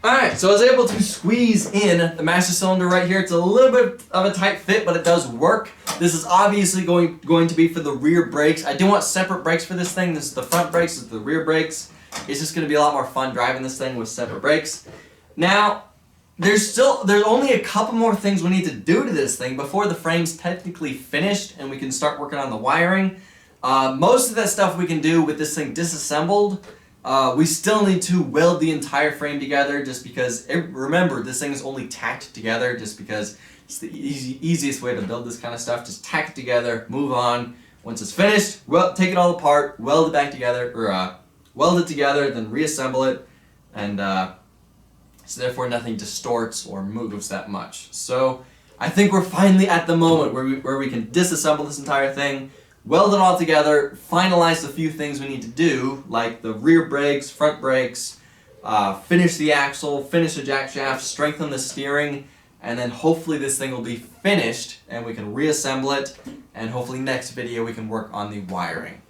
Alright, so I was able to squeeze in the master cylinder right here. It's a little bit of a tight fit, but it does work. This is obviously going to be for the rear brakes. I do want separate brakes for this thing. This is the front brakes, this is the rear brakes. It's just going to be a lot more fun driving this thing with separate brakes. Now, there's only a couple more things we need to do to this thing before the frame's technically finished and we can start working on the wiring. Most of that stuff we can do with this thing disassembled. We still need to weld the entire frame together just because, remember, this thing is only tacked together just because it's the easiest way to build this kind of stuff. Just tack it together, move on. Once it's finished, take it all apart, weld it back together, or weld it together, then reassemble it, and so therefore nothing distorts or moves that much. So I think we're finally at the moment where we can disassemble this entire thing, weld it all together, finalize the few things we need to do, like the rear brakes, front brakes, finish the axle, finish the jack shaft, strengthen the steering, and then hopefully this thing will be finished and we can reassemble it, and hopefully next video we can work on the wiring.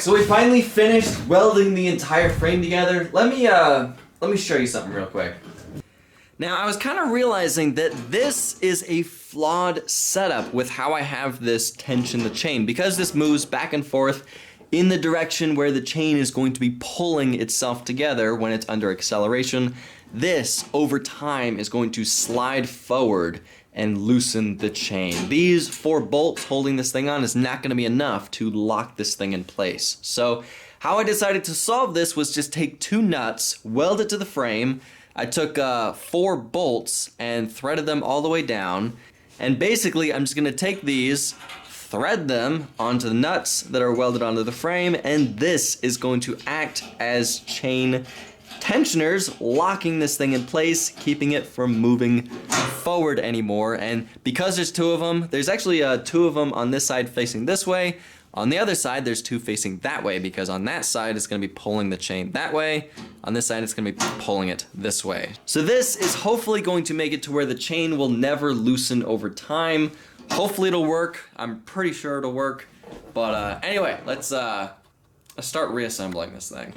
Alright, so we finally finished welding the entire frame together. Let me show you something real quick. Now, I was kind of realizing that this is a flawed setup with how I have this tension the chain, because this moves back and forth in the direction where the chain is going to be pulling itself together when it's under acceleration. This, over time, is going to slide forward and loosen the chain. These 4 bolts holding this thing on is not going to be enough to lock this thing in place. So how I decided to solve this was just take 2 nuts, weld it to the frame. I took 4 bolts and threaded them all the way down. And basically, I'm just going to take these, thread them onto the nuts that are welded onto the frame, and this is going to act as chain tensioners, locking this thing in place, keeping it from moving forward anymore. And because there's 2 of them, there's actually 2 of them on this side facing this way. On the other side, there's 2 facing that way, because on that side, it's going to be pulling the chain that way. On this side, it's going to be pulling it this way. So this is hopefully going to make it to where the chain will never loosen over time. Hopefully it'll work. I'm pretty sure it'll work. But anyway, let's start reassembling this thing.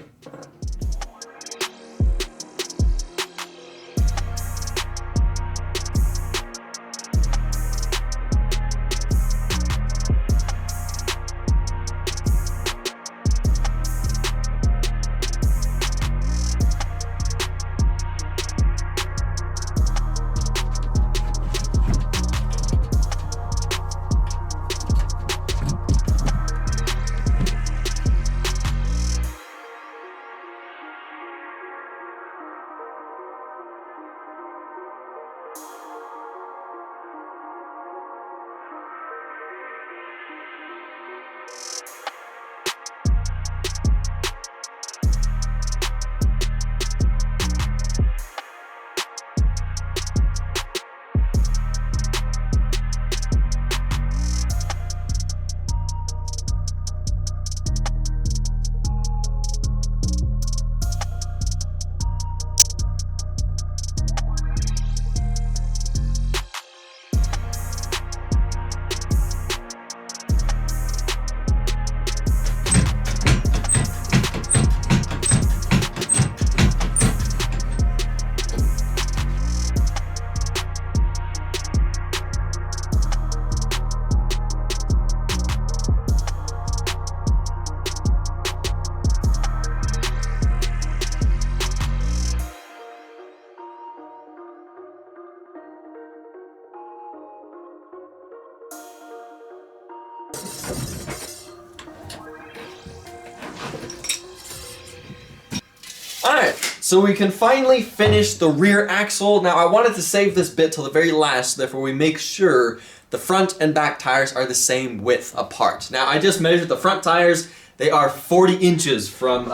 Alright, so we can finally finish the rear axle. Now I wanted to save this bit till the very last, therefore we make sure the front and back tires are the same width apart. Now I just measured the front tires. They are 40 inches from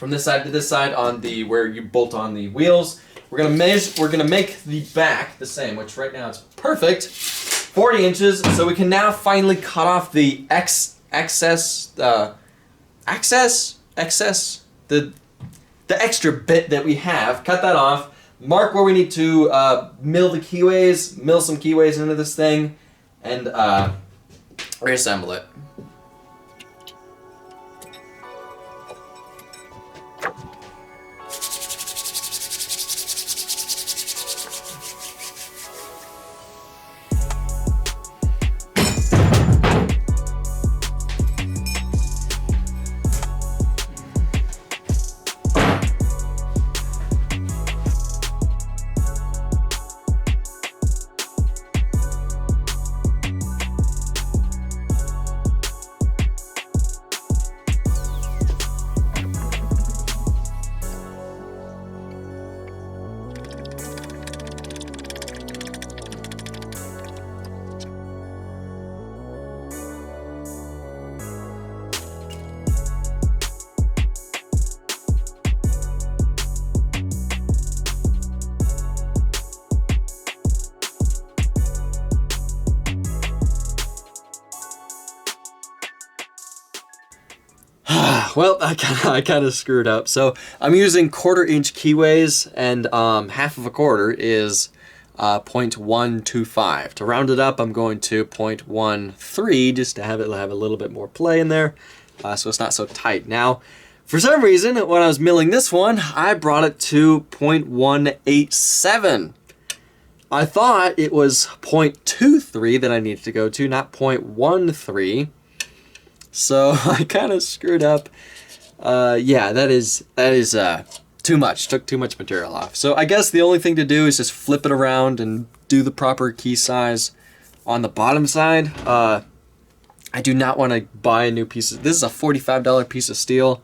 this side to this side on the where you bolt on the wheels. We're gonna make the back the same, which right now it's perfect. 40 inches, so we can now finally cut off the the extra bit that we have. Cut that off. Mark where we need to mill some keyways into this thing, and reassemble it. Well, I kind of screwed up. So I'm using 1/4 inch keyways, and half of a quarter is 0.125. To round it up, I'm going to 0.13 just to have it have a little bit more play in there. so it's not so tight. Now, for some reason, when I was milling this one, I brought it to 0.187. I thought it was 0.23 that I needed to go to, not 0.13. So I kind of screwed up. Yeah, that is too much. Took too much material off. So I guess the only thing to do is just flip it around and do the proper key size on the bottom side. I do not want to buy a new piece of, this is a $45 piece of steel.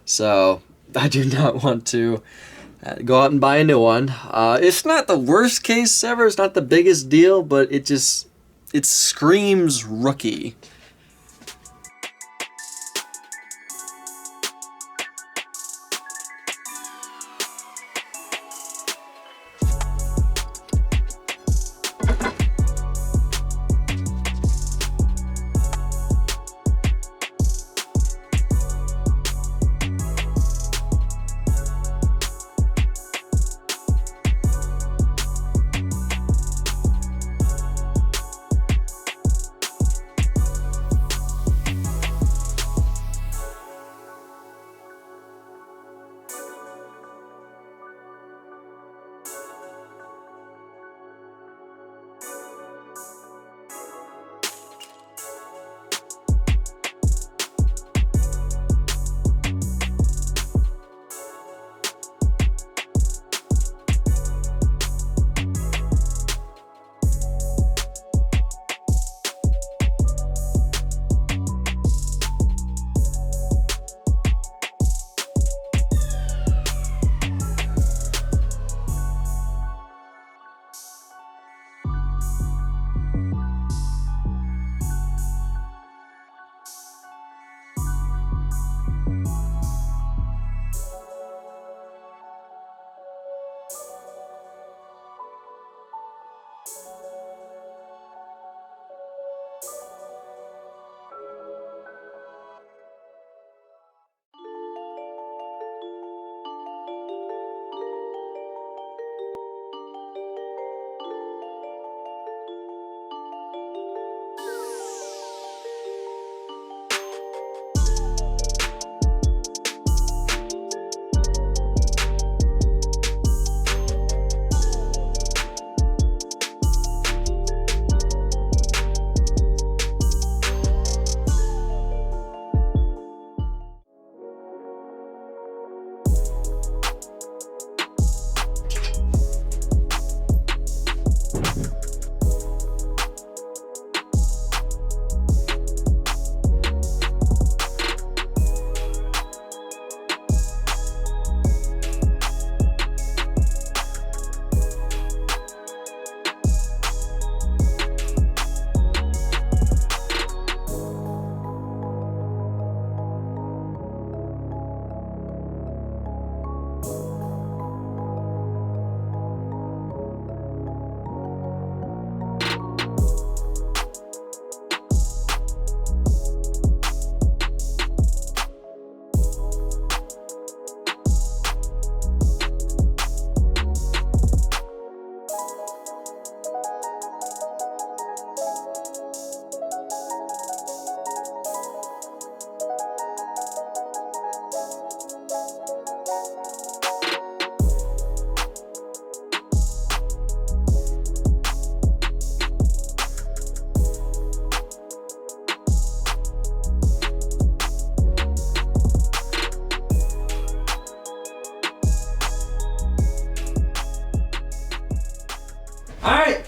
So I do not want to go out and buy a new one. It's not the worst case ever. It's not the biggest deal, but it screams rookie.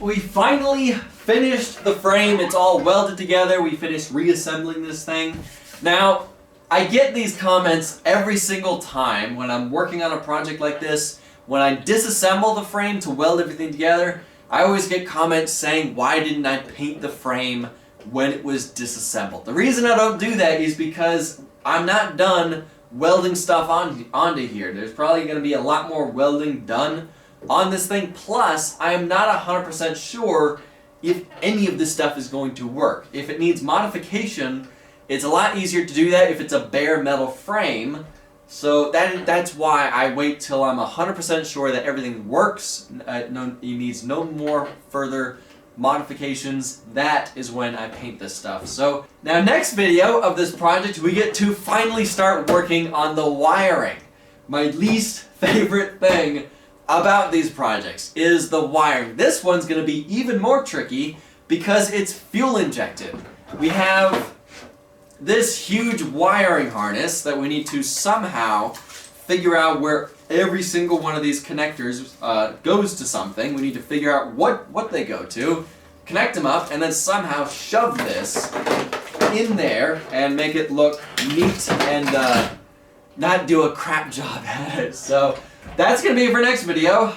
We finally finished the frame. It's all welded together. We finished reassembling this thing. Now, I get these comments every single time when I'm working on a project like this. When I disassemble the frame to weld everything together, I always get comments saying, why didn't I paint the frame when it was disassembled? The reason I don't do that is because I'm not done welding stuff onto here. There's probably going to be a lot more welding done on this thing. Plus, I am not 100% sure if any of this stuff is going to work. If it needs modification, it's a lot easier to do that if it's a bare metal frame. So that's why I wait till I'm 100% sure that everything works. It needs no more further modifications, that is when I paint this stuff. So now next video of this project, we get to finally start working on the wiring. My least favorite thing about these projects is the wiring. This one's going to be even more tricky because it's fuel injected. We have this huge wiring harness that we need to somehow figure out where every single one of these connectors goes to something. We need to figure out what they go to, connect them up, and then somehow shove this in there and make it look neat and not do a crap job at it. So that's going to be it for next video.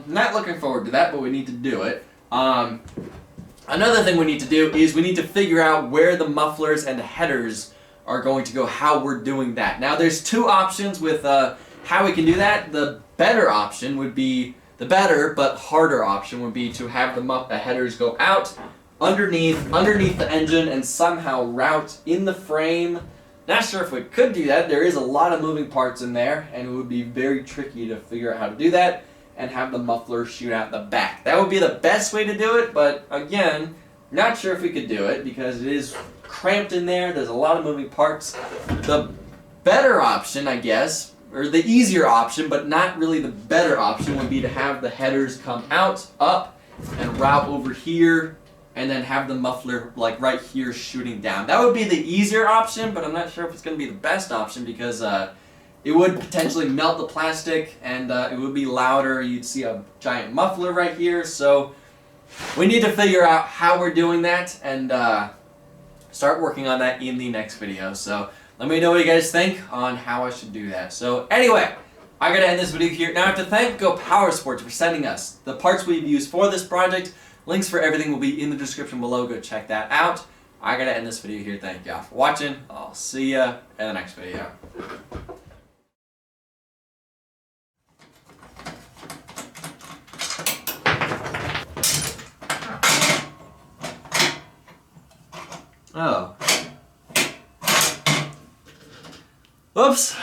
Not looking forward to that, but we need to do it. Another thing we need to do is we need to figure out where the mufflers and headers are going to go, how we're doing that. Now there's two options with how we can do that. The better option would be, the better but harder option would be to have the headers go out underneath the engine and somehow route in the frame. Not sure if we could do that. There is a lot of moving parts in there and it would be very tricky to figure out how to do that and have the muffler shoot out the back. That would be the best way to do it, but again, not sure if we could do it because it is cramped in there. There's a lot of moving parts. The better option, I guess, or the easier option, but not really the better option, would be to have the headers come out, up, and route over here, and then have the muffler like right here shooting down. That would be the easier option, but I'm not sure if it's going to be the best option because it would potentially melt the plastic and it would be louder. You'd see a giant muffler right here. So we need to figure out how we're doing that and start working on that in the next video. So let me know what you guys think on how I should do that. So anyway, I gotta end this video here. Now I have to thank Go Power Sports for sending us the parts we've used for this project. Links for everything will be in the description below. Go check that out. I gotta end this video here. Thank y'all for watching. I'll see ya in the next video. Oh. Oops.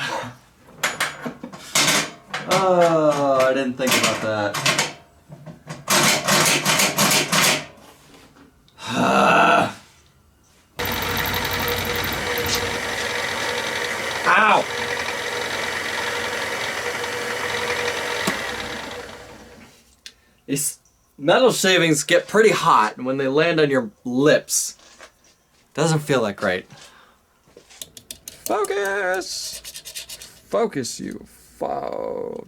Oh, I didn't think about that. Ow! These metal shavings get pretty hot, and when they land on your lips, doesn't feel that great. Focus! Focus, you.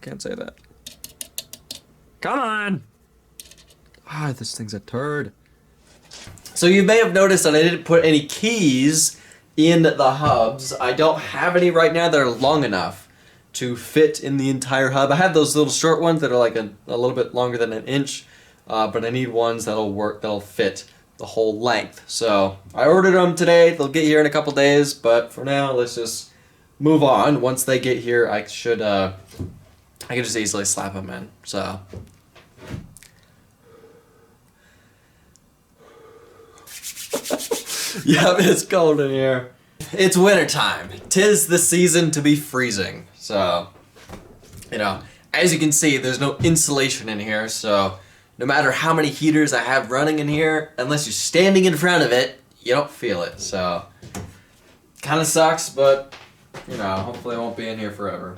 Can't say that. Come on! Ah, this thing's a turd. So you may have noticed that I didn't put any keys in the hubs. I don't have any right now that are long enough to fit in the entire hub. I have those little short ones that are like a little bit longer than an inch, but I need ones that'll fit the whole length. So I ordered them today. They'll get here in a couple days, but for now, let's just move on. Once they get here, I can just easily slap them in. So yep, it's cold in here. It's winter time. 'Tis the season to be freezing. So, you know, as you can see, there's no insulation in here, so no matter how many heaters I have running in here, unless you're standing in front of it, you don't feel it. So, kind of sucks, but, you know, hopefully I won't be in here forever.